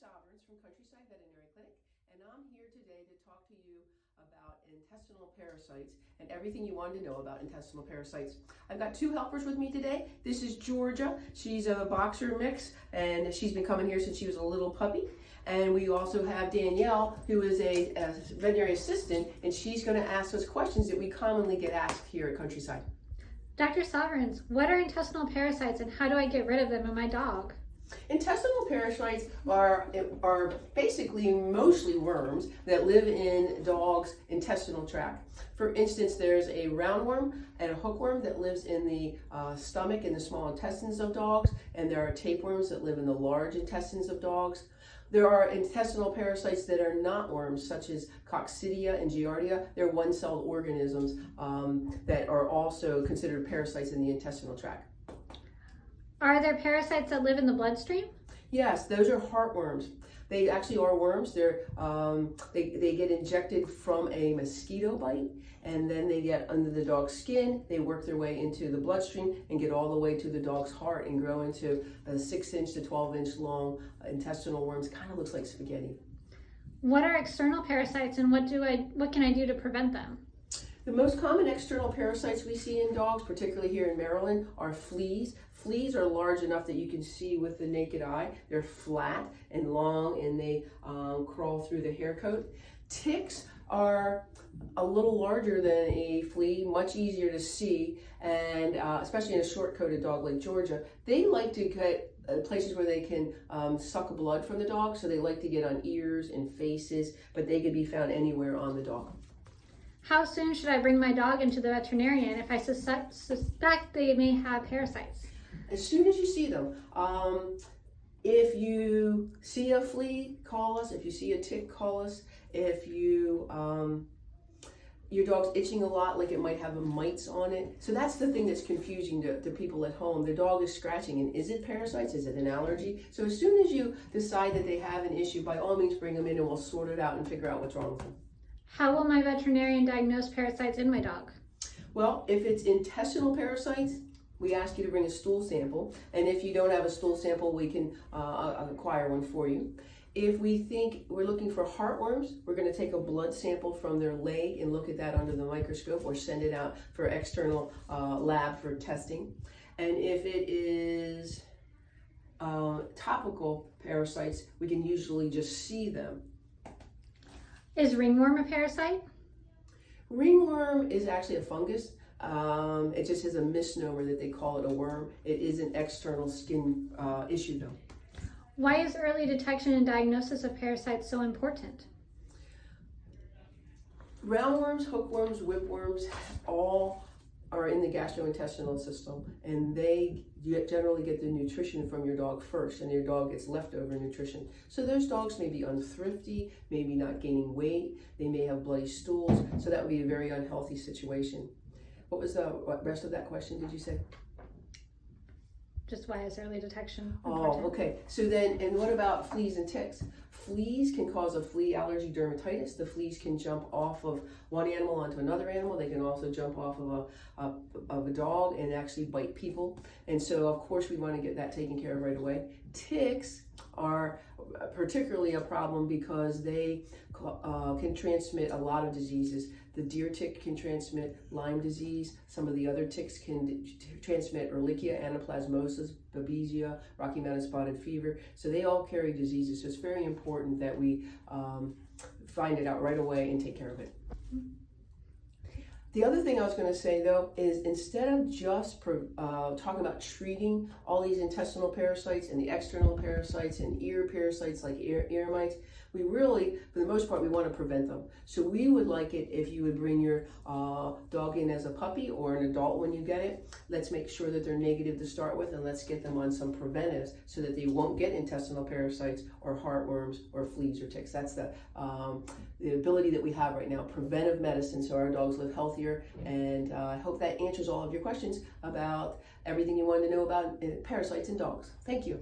Sovereigns from Countryside Veterinary Clinic, and I'm here today to talk to you about intestinal parasites and everything you wanted to know about intestinal parasites. I've got two helpers with me today. This is Georgia. She's a boxer mix, and she's been coming here since she was a little puppy. And we also have Danielle, who is a veterinary assistant, and she's going to ask us questions that we commonly get asked here at Countryside. Dr. Sovereigns, what are intestinal parasites and how do I get rid of them in my dog? Intestinal parasites are basically mostly worms that live in dogs' intestinal tract. For instance, there's a roundworm and a hookworm that lives in the stomach and the small intestines of dogs, and there are tapeworms that live in the large intestines of dogs. There are intestinal parasites that are not worms, such as Coccidia and Giardia. They're one-celled organisms that are also considered parasites in the intestinal tract. Are there parasites that live in the bloodstream? Yes, those are heartworms. They actually are worms. They get injected from a mosquito bite, and then they get under the dog's skin. They work their way into the bloodstream and get all the way to the dog's heart and grow into 6-inch to 12-inch long intestinal worms. Kind of looks like spaghetti. What are external parasites and what can I do to prevent them? The most common external parasites we see in dogs, particularly here in Maryland, are fleas. Fleas are large enough that you can see with the naked eye. They're flat and long, and they crawl through the hair coat. Ticks are a little larger than a flea, much easier to see, and especially in a short-coated dog like Georgia. They like to get places where they can suck blood from the dog, so they like to get on ears and faces, but they could be found anywhere on the dog. How soon should I bring my dog into the veterinarian if I suspect they may have parasites? As soon as you see them. If you see a flea, call us. If you see a tick, call us. If you your dog's itching a lot, like it might have mites on it. So that's the thing that's confusing to people at home. The dog is scratching, and is it parasites? Is it an allergy? So as soon as you decide that they have an issue, by all means bring them in and we'll sort it out and figure out what's wrong with them. How will my veterinarian diagnose parasites in my dog? Well, if it's intestinal parasites, we ask you to bring a stool sample, and if you don't have a stool sample, we can acquire one for you. If we think we're looking for heartworms, we're going to take a blood sample from their leg and look at that under the microscope, or send it out for external lab for testing. And if it is topical parasites, we can usually just see them. Is ringworm a parasite? Ringworm is actually a fungus. It just has a misnomer that they call it a worm. It is an external skin issue though. Why is early detection and diagnosis of parasites so important? Roundworms, hookworms, whipworms, all are in the gastrointestinal system, and they generally get the nutrition from your dog first, and your dog gets leftover nutrition. So those dogs may be unthrifty, maybe not gaining weight, they may have bloody stools, so that would be a very unhealthy situation. What was the rest of that question, did you say? Just why is early detection important? Oh, okay. So then, and what about fleas and ticks? Fleas can cause a flea allergy dermatitis. The fleas can jump off of one animal onto another animal. They can also jump off of a dog and actually bite people. And so, of course, we want to get that taken care of right away. Ticks are particularly a problem because they can transmit a lot of diseases. The deer tick can transmit Lyme disease. Some of the other ticks can transmit Ehrlichia, anaplasmosis, babesia, Rocky Mountain spotted fever. So they all carry diseases. So it's very important that we find it out right away and take care of it. The other thing I was going to say, though, is instead of just talking about treating all these intestinal parasites and the external parasites and ear parasites like ear mites, we really, for the most part, we want to prevent them. So we would like it if you would bring your dog in as a puppy or an adult when you get it. Let's make sure that they're negative to start with, and let's get them on some preventives so that they won't get intestinal parasites or heartworms or fleas or ticks. That's the ability that we have right now, preventive medicine, so our dogs live healthier. And I hope that answers all of your questions about everything you wanted to know about parasites in dogs. Thank you.